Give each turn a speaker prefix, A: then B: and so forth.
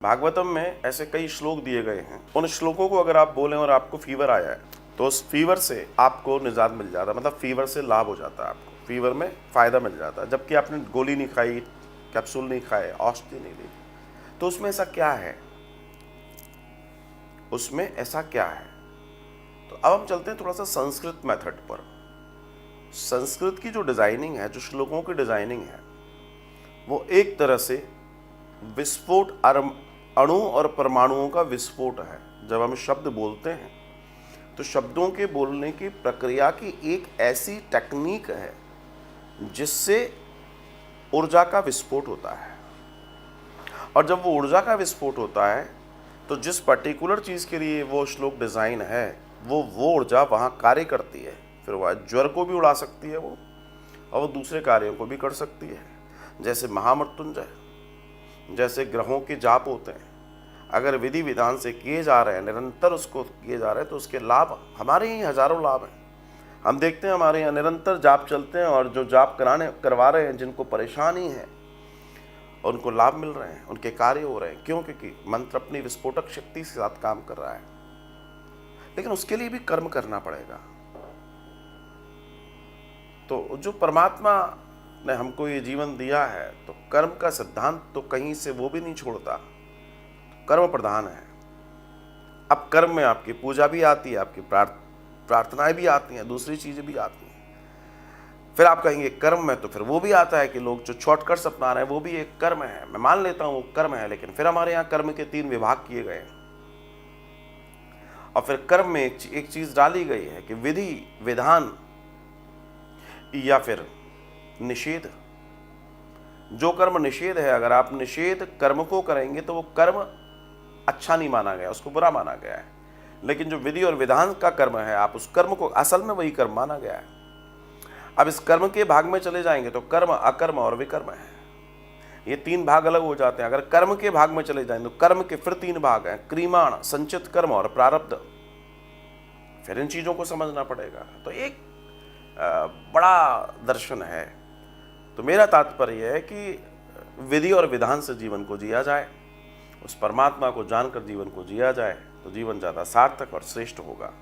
A: भागवतम में ऐसे कई श्लोक दिए गए हैं। उन श्लोकों को अगर आप बोलें और आपको फीवर आया है तो उस फीवर से आपको निजात मिल जाता है, मतलब फीवर से लाभ हो जाता है, आपको फीवर में फ़ायदा मिल जाता है, जबकि आपने गोली नहीं खाई, कैप्सूल नहीं खाए, औषधि नहीं ली। तो उसमें ऐसा क्या है? उसमें ऐसा क्या है? तो अब हम चलते हैं थोड़ा सा संस्कृत मेथड पर। संस्कृत की जो डिज़ाइनिंग है, जो श्लोकों की डिज़ाइनिंग है, वो एक तरह से विस्फोट, अणु और परमाणुओं का विस्फोट है। जब हम शब्द बोलते हैं तो शब्दों के बोलने की प्रक्रिया की एक ऐसी टेक्निक है जिससे ऊर्जा का विस्फोट होता है। और जब वो ऊर्जा का विस्फोट होता है तो जिस पर्टिकुलर चीज़ के लिए वो श्लोक डिज़ाइन है, वो ऊर्जा वहाँ कार्य करती है। फिर वह ज्वर को भी उड़ा सकती है वो, और वो दूसरे कार्यों को भी कर सकती है। जैसे महामृत्युंजय, जैसे ग्रहों के जाप होते हैं, अगर विधि विधान से किए जा रहे हैं, निरंतर उसको किए जा रहे हैं, तो उसके लाभ हमारे ही हजारों लाभ हैं। हम देखते हैं हमारे यहाँ निरंतर जाप चलते हैं, और जो जाप करवा रहे हैं, जिनको परेशानी है उनको लाभ मिल रहे हैं, उनके कार्य हो रहे हैं। क्यों? क्योंकि मंत्र अपनी विस्फोटक शक्ति के साथ काम कर रहा है। लेकिन उसके लिए भी कर्म करना पड़ेगा। तो जो परमात्मा ने हमको ये जीवन दिया है, तो कर्म का सिद्धांत तो कहीं से वो भी नहीं छोड़ता, तो कर्म प्रधान है। अब कर्म में आपकी पूजा भी आती है, आपकी प्रार्थनाएं भी आती हैं, दूसरी चीजें भी आती हैं। फिर आप कहेंगे कर्म में, तो फिर वो भी आता है कि लोग जो शॉर्टकट्स अपना रहे हैं वो भी एक कर्म है। मैं मान लेता हूं वो कर्म है, लेकिन फिर हमारे यहाँ कर्म के 3 विभाग किए गए हैं। और फिर कर्म में एक चीज डाली गई है कि विधि विधान या फिर निषेध। जो कर्म निषेध है, अगर आप निषेध कर्म को करेंगे तो वो कर्म अच्छा नहीं माना गया, उसको बुरा माना गया है। लेकिन जो विधि और विधान का कर्म है, आप उस कर्म को, असल में वही कर्म माना गया है। अब इस कर्म के भाग में चले जाएंगे तो कर्म, अकर्म और विकर्म है। ये 3 भाग अलग हो जाते हैं। अगर कर्म के भाग में चले जाएंगे तो कर्म के फिर 3 भाग हैं, क्रियमाण, संचित कर्म और प्रारब्ध। फिर इन चीजों को समझना पड़ेगा। तो एक बड़ा दर्शन है। तो मेरा तात्पर्य है कि विधि और विधान से जीवन को जिया जाए, उस परमात्मा को जानकर जीवन को जिया जाए, तो जीवन ज़्यादा सार्थक और श्रेष्ठ होगा।